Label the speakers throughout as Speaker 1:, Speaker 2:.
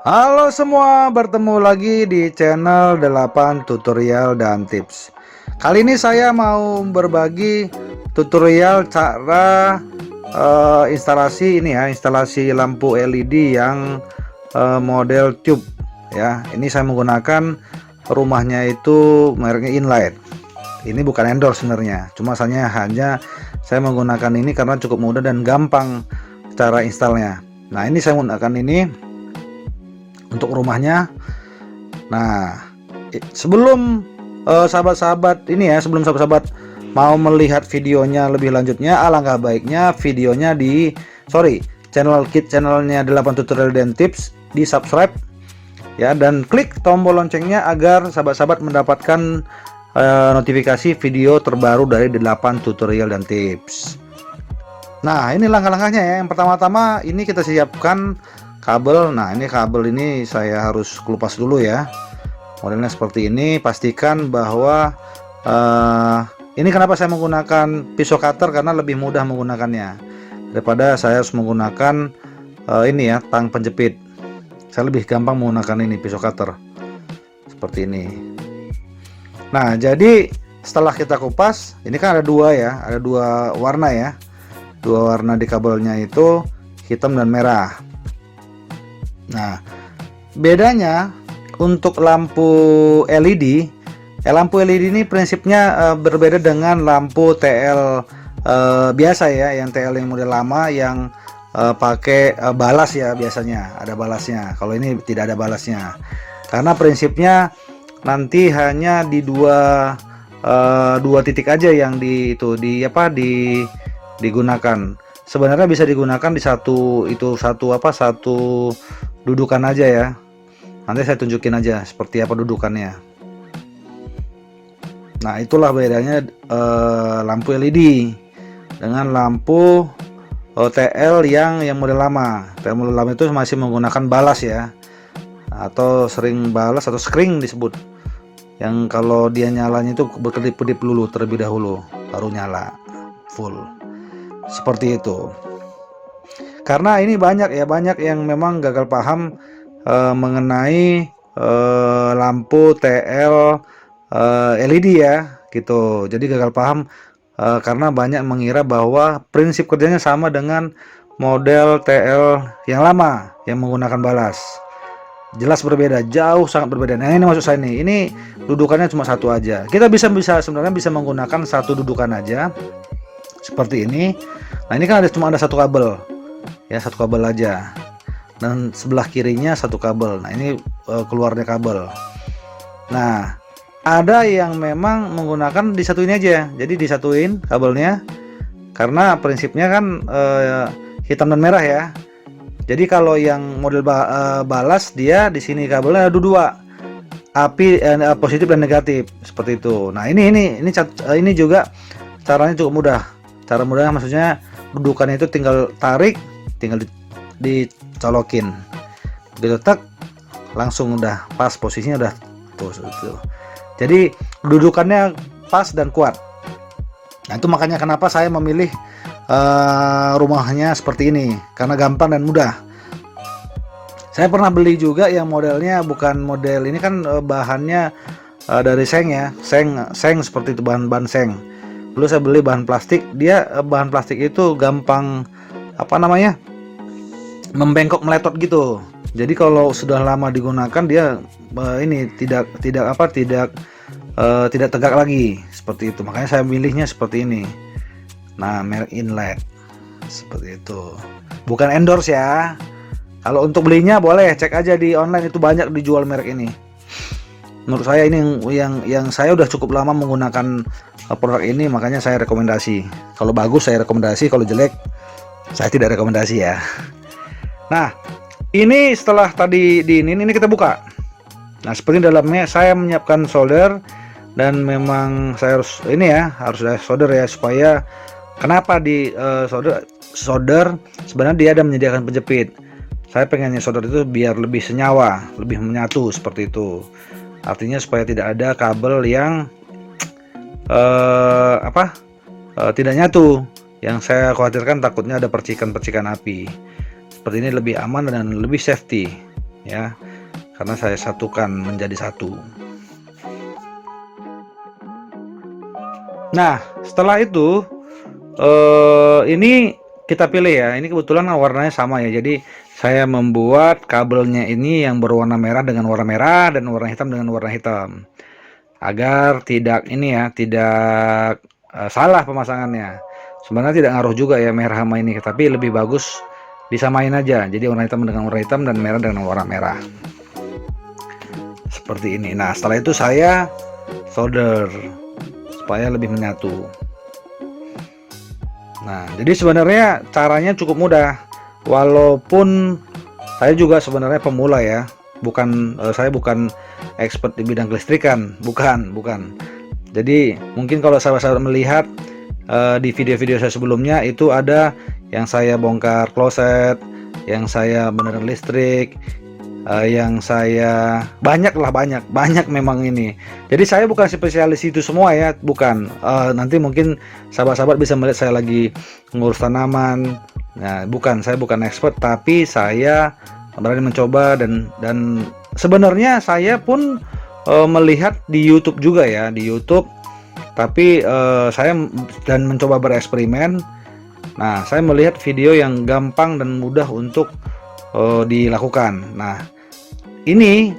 Speaker 1: Halo semua, bertemu lagi di channel 8 tutorial dan tips. Kali ini saya mau berbagi tutorial cara instalasi ini ya, instalasi lampu LED yang model tube ya. Ini saya menggunakan rumahnya itu mereknya Inlight. Ini bukan endorse sebenarnya, cuma hanya saya menggunakan ini karena cukup mudah dan gampang cara installnya. Nah, ini saya menggunakan ini untuk rumahnya. Nah, sebelum sahabat-sahabat ini ya, sebelum sahabat-sahabat mau melihat videonya lebih lanjutnya, alangkah baiknya videonya channelnya 8 tutorial dan tips di subscribe ya, dan klik tombol loncengnya agar sahabat-sahabat mendapatkan notifikasi video terbaru dari 8 tutorial dan tips. Nah, ini langkah-langkahnya ya. Yang pertama-tama ini kita siapkan kabel. Nah, ini kabel ini saya harus kelupas dulu ya. Modelnya seperti ini. Pastikan bahwa ini kenapa saya menggunakan pisau cutter, karena lebih mudah menggunakannya daripada saya harus menggunakan ini ya, tang penjepit. Saya lebih gampang menggunakan ini pisau cutter seperti ini. Nah, jadi setelah kita kupas, ini kan ada dua ya, ada dua warna ya. Dua warna di kabelnya itu hitam dan merah. Nah, bedanya untuk lampu LED, lampu LED ini prinsipnya berbeda dengan lampu TL biasa ya, yang TL yang model lama yang pakai balas ya, biasanya ada balasnya. Kalau ini tidak ada balasnya, karena prinsipnya nanti hanya di dua titik aja yang digunakan. Sebenarnya bisa digunakan di satu dudukan aja ya. Nanti saya tunjukin aja seperti apa dudukannya. Nah, itulah bedanya lampu LED dengan lampu TL yang model lama. TL model lama itu masih menggunakan balas ya, atau sering balas atau screen disebut. Yang kalau dia nyalanya itu berkedip-kedip dulu terlebih dahulu baru nyala full. Seperti itu. Karena ini banyak yang memang gagal paham mengenai lampu TL LED ya gitu. Jadi gagal paham karena banyak mengira bahwa prinsip kerjanya sama dengan model TL yang lama yang menggunakan balas. Jelas berbeda, jauh sangat berbeda. Nah, ini maksud saya nih, ini dudukannya cuma satu aja. Kita sebenarnya bisa menggunakan satu dudukan aja seperti ini. Nah, ini kan cuma ada satu kabel ya, satu kabel aja, dan sebelah kirinya satu kabel. Nah, ini keluarnya kabel. Nah, ada yang memang menggunakan disatuin aja, jadi disatuin kabelnya karena prinsipnya kan hitam dan merah ya. Jadi kalau yang model balas, dia di sini kabelnya ada dua, positif dan negatif seperti itu. Nah, ini juga caranya cukup mudah. Cara mudahnya maksudnya dudukannya itu tinggal tarik, tinggal dicolokin, diletak, langsung udah pas posisinya, udah tuh. Jadi dudukannya pas dan kuat. Nah, itu makanya kenapa saya memilih rumahnya seperti ini, karena gampang dan mudah. Saya pernah beli juga yang modelnya bukan model ini, kan bahannya dari seng ya, seng seperti itu, bahan seng. Dulu saya beli bahan plastik, dia bahan plastik itu gampang membengkok, meletot gitu. Jadi kalau sudah lama digunakan, dia ini tidak tegak lagi seperti itu. Makanya saya milihnya seperti ini. Nah, merek Inlight seperti itu. Bukan endorse ya. Kalau untuk belinya boleh cek aja di online, itu banyak dijual merek ini. Menurut saya ini yang saya udah cukup lama menggunakan produk ini, makanya saya rekomendasi. Kalau bagus saya rekomendasi, kalau jelek saya tidak rekomendasi ya. Nah, ini setelah tadi ini kita buka. Nah, seperti dalamnya saya menyiapkan solder, dan memang saya harus ada solder ya, supaya kenapa di solder sebenarnya dia ada menyediakan penjepit. Saya pengennya solder itu biar lebih senyawa, lebih menyatu seperti itu. Artinya supaya tidak ada kabel yang tidak nyatu. Yang saya khawatirkan takutnya ada percikan-percikan api. Seperti ini lebih aman dan lebih safety. ya, karena saya satukan menjadi satu. Nah, setelah itu ini kita pilih ya. Ini kebetulan warnanya sama ya. Jadi saya membuat kabelnya ini yang berwarna merah dengan warna merah dan warna hitam dengan warna hitam. Agar tidak ini ya, tidak salah pemasangannya. Sebenarnya tidak ngaruh juga ya merah sama ini, tapi lebih bagus disamain aja. Jadi warna hitam dengan warna hitam dan merah dengan warna merah. Seperti ini. Nah, setelah itu saya solder supaya lebih menyatu. Nah, jadi sebenarnya caranya cukup mudah. Walaupun saya juga sebenarnya pemula ya. Saya bukan expert di bidang kelistrikan, bukan. Jadi mungkin kalau sahabat-sahabat melihat di video-video saya sebelumnya itu ada yang saya bongkar kloset, yang saya beneran listrik, yang saya banyak memang ini. Jadi saya bukan spesialis itu semua ya, bukan. Nanti mungkin sahabat-sahabat bisa melihat saya lagi ngurus tanaman. Nah, saya bukan expert, tapi saya berani mencoba dan sebenarnya saya pun melihat di YouTube juga ya, di YouTube. Tapi saya dan mencoba bereksperimen. Nah, saya melihat video yang gampang dan mudah untuk dilakukan. Nah, ini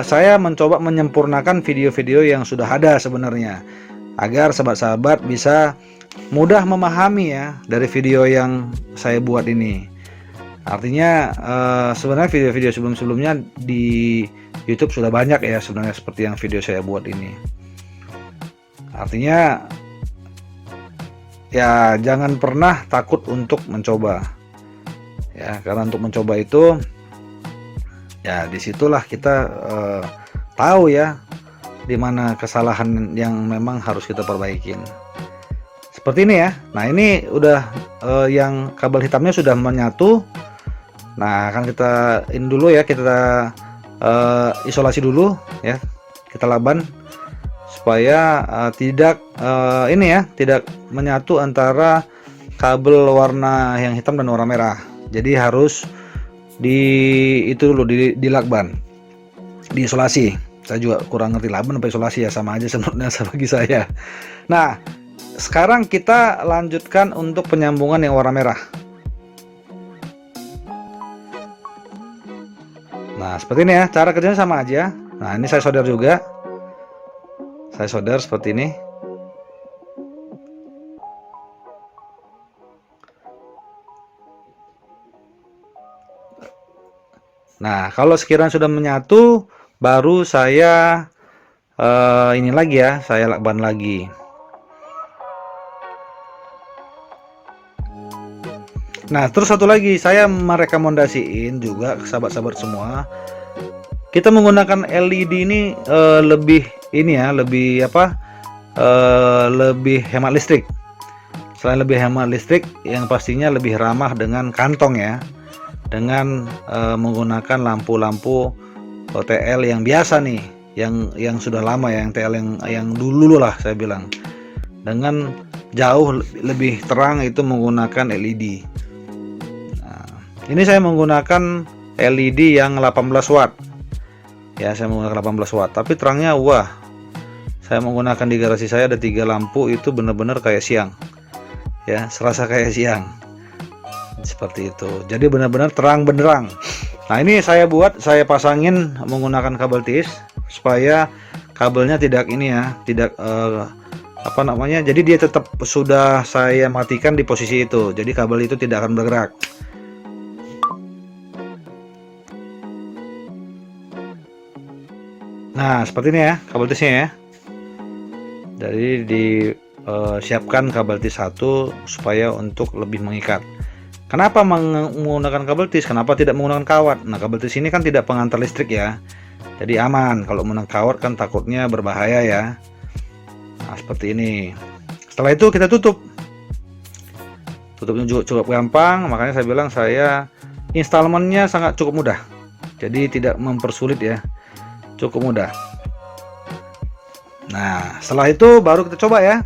Speaker 1: saya mencoba menyempurnakan video-video yang sudah ada sebenarnya, agar sahabat-sahabat bisa mudah memahami ya dari video yang saya buat ini. Artinya sebenarnya video-video sebelum-sebelumnya di YouTube sudah banyak ya sebenarnya seperti yang video saya buat ini. Artinya ya jangan pernah takut untuk mencoba ya, karena untuk mencoba itu ya disitulah kita tahu ya di mana kesalahan yang memang harus kita perbaikin. Seperti ini ya. Nah, ini udah yang kabel hitamnya sudah menyatu. Nah, akan kita ini dulu ya, kita isolasi dulu ya, kita laban supaya tidak ini ya, tidak menyatu antara kabel warna yang hitam dan warna merah. Jadi harus dilakban, diisolasi. Saya juga kurang ngerti lakban apa isolasi ya, sama aja sebenarnya bagi saya. Nah, sekarang kita lanjutkan untuk penyambungan yang warna merah. Nah, seperti ini ya, cara kerjanya sama aja. Nah, ini saya solder juga. Saya solder seperti ini. Nah, kalau sekiranya sudah menyatu, baru saya ini lagi ya, saya lakban lagi. Nah, terus satu lagi, saya merekomendasiin juga ke sahabat-sahabat semua, kita menggunakan LED ini lebih ini ya, lebih apa? Lebih hemat listrik. Selain lebih hemat listrik, yang pastinya lebih ramah dengan kantong ya. Dengan menggunakan lampu-lampu TL yang biasa nih, yang sudah lama ya, yang TL yang dulu lah saya bilang, dengan jauh lebih terang itu menggunakan LED. Nah, ini saya menggunakan LED yang 18 watt ya, saya menggunakan 18 watt, tapi terangnya wah, saya menggunakan di garasi saya ada 3 lampu, itu benar-benar kayak siang ya, serasa kayak siang. Seperti itu, jadi benar-benar terang benderang. Nah, ini saya pasangin menggunakan kabel tis supaya kabelnya tidak ini ya, tidak apa namanya, jadi dia tetap sudah saya matikan di posisi itu, jadi kabel itu tidak akan bergerak. Nah, seperti ini ya kabel tisnya ya. Jadi disiapkan kabel tis 1 supaya untuk lebih mengikat. Kenapa menggunakan kabel tis? Kenapa tidak menggunakan kawat? Nah, kabel tis ini kan tidak pengantar listrik ya, jadi aman. Kalau menggunakan kawat kan takutnya berbahaya ya. Nah, seperti ini. Setelah itu kita tutup. Tutupnya juga cukup gampang, makanya saya bilang saya installmentnya sangat cukup mudah. Jadi tidak mempersulit ya, cukup mudah. Nah, setelah itu baru kita coba ya.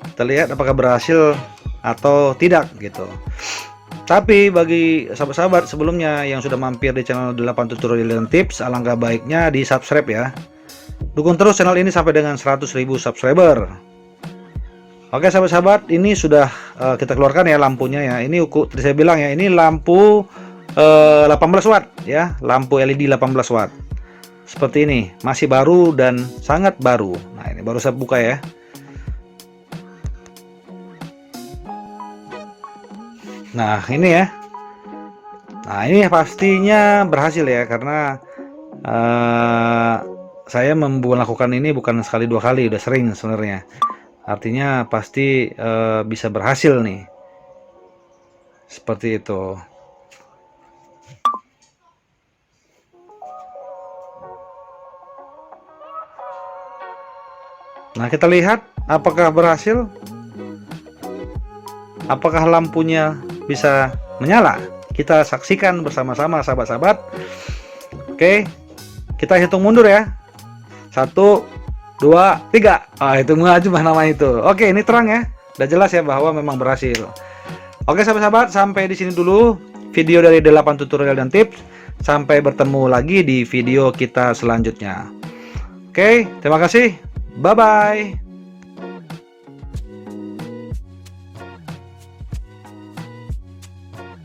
Speaker 1: Kita lihat apakah berhasil atau tidak gitu. Tapi bagi sahabat-sahabat sebelumnya yang sudah mampir di channel 8 tutorial dan tips, alangkah baiknya di subscribe ya. Dukung terus channel ini sampai dengan 100.000 subscriber. Oke sahabat-sahabat, ini sudah kita keluarkan ya lampunya ya. Ini saya bilang ya, ini lampu 18 watt ya, lampu LED 18 watt. Seperti ini, masih baru dan sangat baru. Nah, ini baru saya buka ya. Nah, ini ya. Nah, ini pastinya berhasil ya, karena saya melakukan ini bukan sekali dua kali, udah sering sebenarnya. Artinya pasti bisa berhasil nih. Seperti itu. Nah, kita lihat apakah berhasil. Apakah lampunya bisa menyala? Kita saksikan bersama-sama sahabat-sahabat. Oke, kita hitung mundur ya. 1, 2, 3. Itu maju nama itu. Oke, ini terang ya. Udah jelas ya bahwa memang berhasil. Oke sahabat-sahabat, sampai di sini dulu video dari 8 tutorial dan tips. Sampai bertemu lagi di video kita selanjutnya. Oke, terima kasih. Bye bye.